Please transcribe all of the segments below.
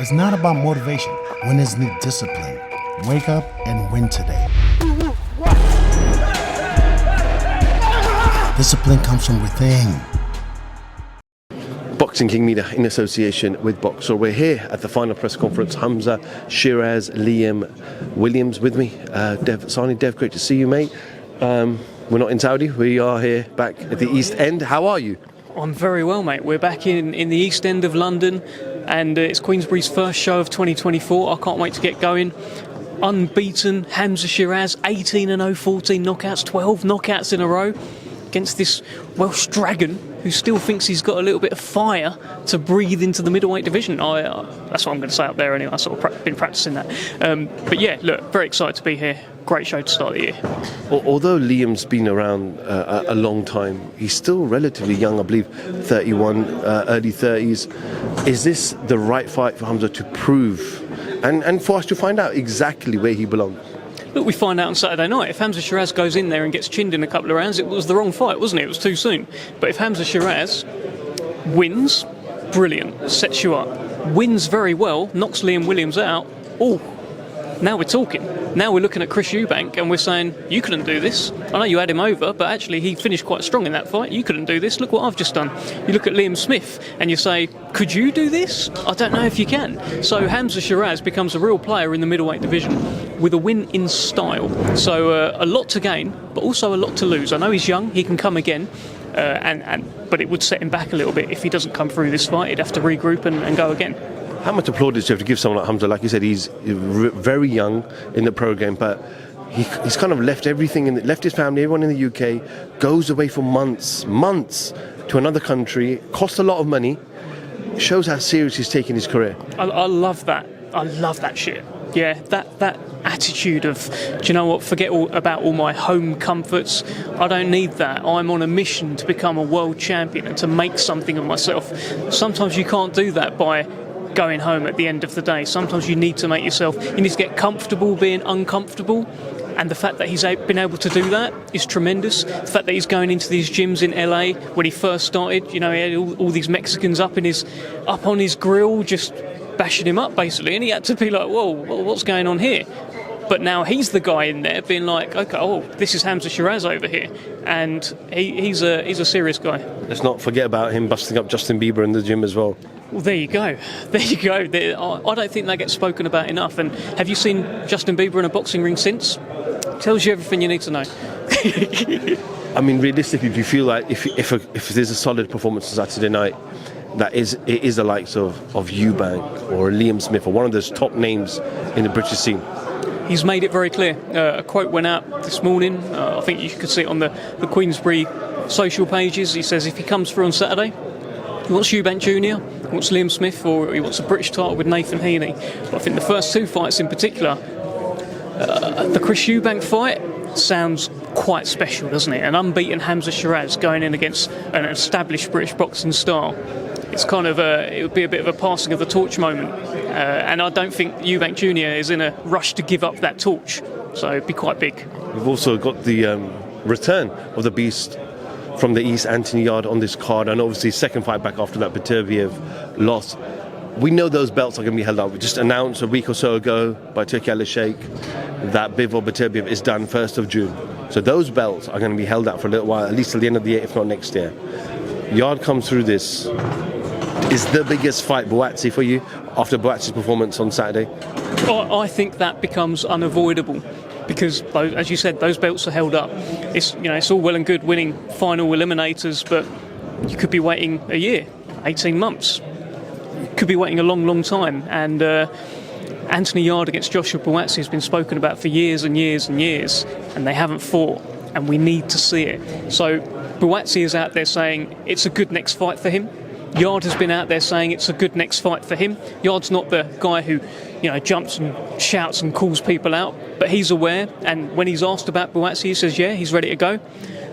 It's not about motivation. Winners need discipline. Wake up and win today. Discipline comes from within. Boxing King Media in association with Boxer. We're here at the final press conference. Hamza Sheeraz, Liam Williams with me. Dev, Sahni, Dev, great to see you, mate. We're not in Saudi. We are here back at the East End. How are you? I'm very well, mate. We're back in the East End of London, and it's Queensberry's first show of 2024. I can't wait to get going. Unbeaten Hamza Sheeraz, 18-0, 14 knockouts, 12 knockouts in a row against this Welsh dragon who still thinks he's got a little bit of fire to breathe into the middleweight division. That's what I'm going to say up there anyway. I've sort of been practicing that. But yeah, look, very excited to be here. Great show to start the year. Although Liam's been around a long time, he's still relatively young, I believe 31, early 30s. Is this the right fight for Hamza to prove and for us to find out exactly where he belongs? Look, we find out on Saturday night. If Hamza Sheeraz goes in there and gets chinned in a couple of rounds, it was the wrong fight, wasn't it? It was too soon. But if Hamza Sheeraz wins, brilliant, sets you up. Wins very well, knocks Liam Williams out. Oh, now we're talking. Now we're looking at Chris Eubank and we're saying, you couldn't do this. I know you had him over, but actually he finished quite strong in that fight. You couldn't do this. Look what I've just done. You look at Liam Smith and you say, could you do this? I don't know if you can. So Hamza Sheeraz becomes a real player in the middleweight division with a win in style. So a lot to gain, but also a lot to lose. I know he's young. He can come again. But it would set him back a little bit if he doesn't come through this fight. He'd have to regroup and go again. How much applaudance do you have to give someone like Hamza? Like you said, he's very young in the program, but he's kind of left everything, left his family, everyone in the UK, goes away for months to another country, costs a lot of money, shows how serious he's taking his career. I love that. I love that shit. Yeah, that attitude of, do you know what, forget about all my home comforts. I don't need that. I'm on a mission to become a world champion and to make something of myself. Sometimes you can't do that by going home at the end of the day. Sometimes you need to make yourself, you need to get comfortable being uncomfortable, and the fact that he's been able to do that is tremendous. The fact that he's going into these gyms in LA when he first started, you know, he had all these Mexicans up on his grill just bashing him up basically, and he had to be like, whoa, what's going on here? But now he's the guy in there being like, okay, this is Hamza Sheeraz over here, and he's a serious guy. Let's not forget about him busting up Justin Bieber in the gym as well. Well, there you go. I don't think that gets spoken about enough. And have you seen Justin Bieber in a boxing ring since? Tells you everything you need to know. I mean, realistically, do you feel like if there's a solid performance on Saturday night, it is the likes of Eubank or Liam Smith or one of those top names in the British scene? He's made it very clear. A quote went out this morning. I think you could see it on the Queensberry social pages. He says if he comes through on Saturday, he wants Eubank Jr., he wants Liam Smith, or he wants a British title with Nathan Heaney. But I think the first two fights in particular, the Chris Eubank fight sounds quite special, doesn't it? An unbeaten Hamza Sheeraz going in against an established British boxing star. It's kind of it would be a bit of a passing of the torch moment. And I don't think Eubank Jr. is in a rush to give up that torch. So it'd be quite big. We've also got the return of the beast from the East, Anthony Yard, on this card, and obviously second fight back after that Beterbiev loss. We know those belts are going to be held up. We just announced a week or so ago by Turki Al-Sheikh that Bivol Beterbiev is done 1st of June. So those belts are going to be held out for a little while, at least till the end of the year, if not next year. Yard comes through this. Is the biggest fight Buatsi for you after Buatsi's performance on Saturday? I think that becomes unavoidable because, as you said, those belts are held up. It's all well and good winning final eliminators, but you could be waiting a year, 18 months. You could be waiting a long, long time. And Anthony Yard against Joshua Buatsi has been spoken about for years and years and years, and they haven't fought, and we need to see it. So Buatsi is out there saying it's a good next fight for him. Yard has been out there saying it's a good next fight for him. Yard's not the guy who, jumps and shouts and calls people out, but he's aware, and when he's asked about Buatsi, he says, yeah, he's ready to go.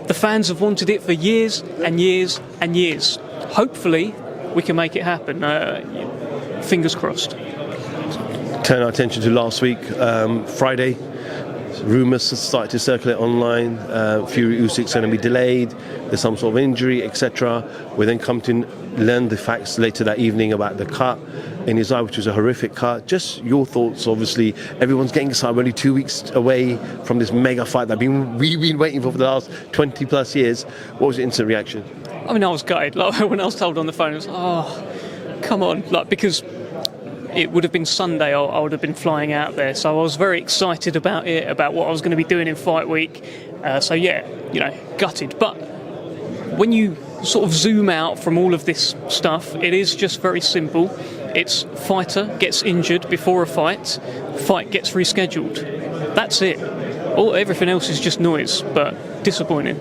The fans have wanted it for years and years and years. Hopefully, we can make it happen. Fingers crossed. Turn our attention to last week, Friday. Rumours started to circulate online. Fury USYK is going to be delayed. There's some sort of injury, etc. We then come to learned the facts later that evening about the cut in his eye, which was a horrific cut. Just your thoughts. Obviously, everyone's getting excited. We're only 2 weeks away from this mega fight that we've been waiting for the last 20 plus years. What was your instant reaction? I mean, I was gutted. Like, when I was told on the phone, I was like, oh, come on. Like, because it would have been Sunday, I would have been flying out there. So I was very excited about it, about what I was going to be doing in fight week. So yeah, gutted. But when you sort of zoom out from all of this stuff, it is just very simple. It's fighter gets injured before a fight gets rescheduled. That's it. Everything else is just noise, but disappointing.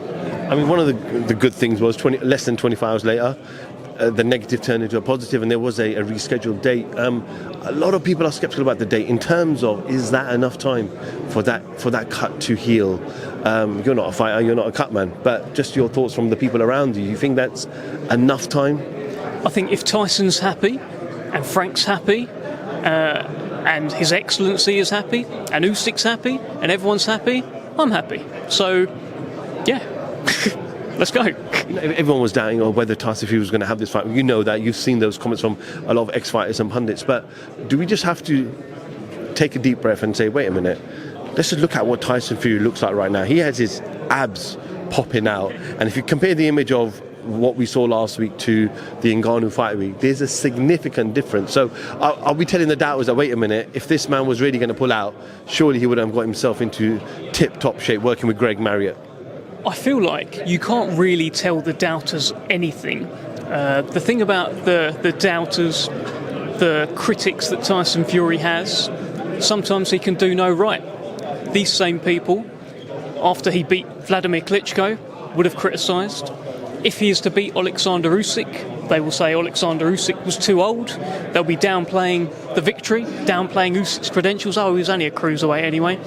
I mean, one of the good things was less than 24 hours later, the negative turned into a positive, and there was a rescheduled date. A lot of people are sceptical about the date in terms of, is that enough time for that cut to heal? You're not a fighter, you're not a cut man, but just your thoughts from the people around you. You think that's enough time? I think if Tyson's happy, and Frank's happy, and His Excellency is happy, and Usyk's happy, and everyone's happy, I'm happy. So, yeah, let's go. Everyone was doubting whether Tyson Fury was going to have this fight. You know that. You've seen those comments from a lot of ex-fighters and pundits. But do we just have to take a deep breath and say, wait a minute, let's just look at what Tyson Fury looks like right now. He has his abs popping out. And if you compare the image of what we saw last week to the Ngannou fight week, there's a significant difference. So are we telling the doubters that, wait a minute, if this man was really going to pull out, surely he would have got himself into tip-top shape working with Greg Marriott? I feel like you can't really tell the doubters anything. The thing about the doubters, the critics that Tyson Fury has, sometimes he can do no right. These same people, after he beat Vladimir Klitschko, would have criticised. If he is to beat Alexander Usyk, they will say Alexander Usyk was too old. They'll be downplaying the victory, downplaying Usyk's credentials. Oh, he was only a cruiserweight anyway.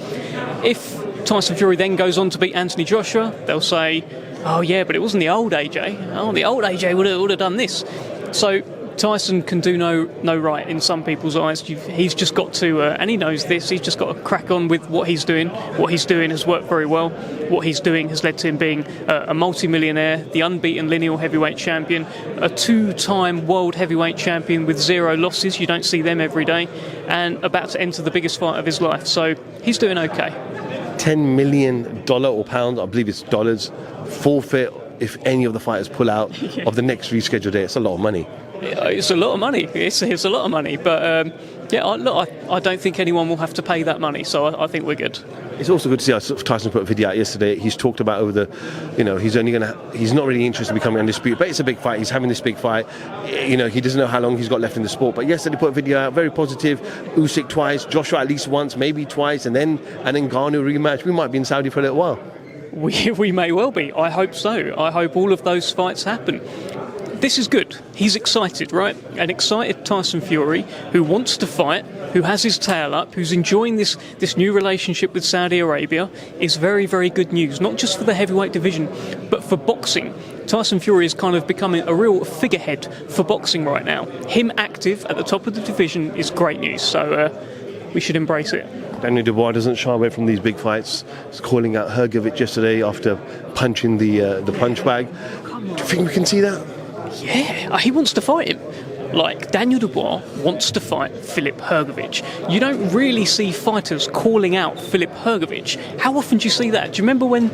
If Tyson Fury then goes on to beat Anthony Joshua, they'll say, oh yeah, but it wasn't the old AJ. Oh, the old AJ would have done this. So Tyson can do no right in some people's eyes. He's just got to, and he knows this, he's just got to crack on with what he's doing. What he's doing has worked very well. What he's doing has led to him being a multi-millionaire, the unbeaten lineal heavyweight champion, a two-time world heavyweight champion with 0 losses. You don't see them every day. And about to enter the biggest fight of his life. So he's doing okay. $10 million or pounds, I believe it's dollars, forfeit if any of the fighters pull out of the next rescheduled day. It's a lot of money. It's a lot of money. It's a lot of money. But I don't think anyone will have to pay that money. So I think we're good. It's also good to see Tyson put a video out yesterday. He's talked about he's not really interested in becoming undisputed, but it's a big fight. He's having this big fight. He doesn't know how long he's got left in the sport. But yesterday he put a video out, very positive. Usyk twice, Joshua at least once, maybe twice, and then an Ngannou rematch. We might be in Saudi for a little while. We may well be. I hope so. I hope all of those fights happen. This is good. He's excited, right? An excited Tyson Fury who wants to fight, who has his tail up, who's enjoying this new relationship with Saudi Arabia is very, very good news. Not just for the heavyweight division, but for boxing. Tyson Fury is kind of becoming a real figurehead for boxing right now. Him active at the top of the division is great news. So we should embrace it. Daniel Dubois doesn't shy away from these big fights. He's calling out HRGOVIC yesterday after punching the punch bag. Do you think we can see that? Yeah, he wants to fight him. Like, Daniel Dubois wants to fight Filip HRGOVIC. You don't really see fighters calling out Filip HRGOVIC. How often do you see that? Do you remember when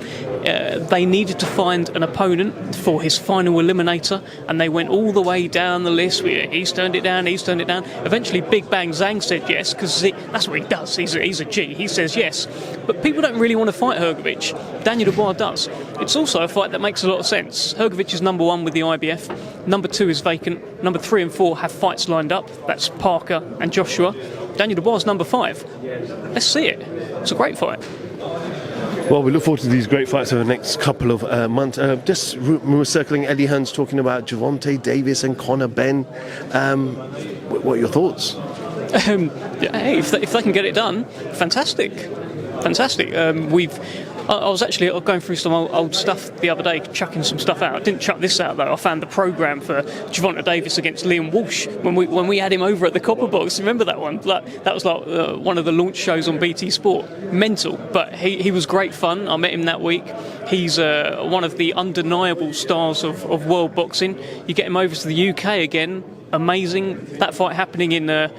they needed to find an opponent for his final eliminator and they went all the way down the list? He's turned it down. Eventually Big Bang Zhang said yes, because that's what he does. He's a G. He says yes. But people don't really want to fight HRGOVIC. Daniel Dubois does. It's also a fight that makes a lot of sense. HRGOVIC is number 1 with the IBF. Number 2 is vacant. Number 3 and 4 have fights lined up. That's Parker and Joshua. Daniel Dubois is number 5. Let's see it. It's a great fight. Well, we look forward to these great fights over the next couple of months. Just we were circling Eddie Hearn's talking about Gervonta Davis and Conor Benn. What are your thoughts? Hey, if they can get it done, fantastic. I was actually going through some old stuff the other day, chucking some stuff out. I didn't chuck this out though. I found the programme for Gervonta Davis against Liam Walsh when we had him over at the Copper Box. Remember that one? That was like one of the launch shows on BT Sport. Mental, but he was great fun. I met him that week. He's one of the undeniable stars of world boxing. You get him over to the UK again, amazing. That fight happening in the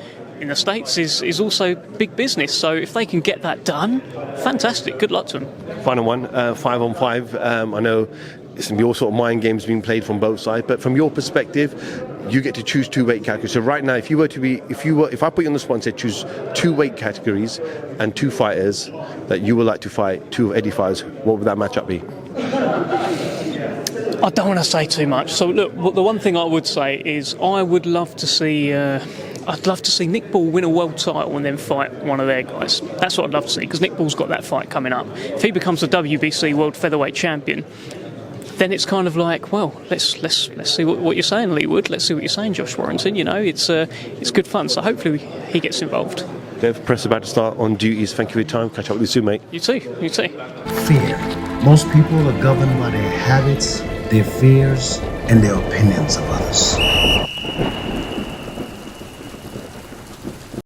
States is also big business. So if they can get that done, fantastic. Good luck to them. Final one, 5-on-5. I know it's going to be all sort of mind games being played from both sides, but from your perspective, you get to choose 2 weight categories. So right now, if I put you on the spot and said choose 2 weight categories and 2 fighters that you would like to fight, 2 of Eddie fighters, what would that matchup be? I don't want to say too much. So look, the one thing I would say is I would love to see. I'd love to see Nick Ball win a world title and then fight one of their guys. That's what I'd love to see, because Nick Ball's got that fight coming up. If he becomes the WBC World Featherweight Champion, then it's kind of like, well, let's see what you're saying, Lee Wood. Let's see what you're saying, Josh Warrington. You know, it's good fun. So hopefully he gets involved. Dev, press about to start on duties. Thank you for your time. Catch up with you soon, mate. You too. You too. Fear. Most people are governed by their habits, their fears, and their opinions of others.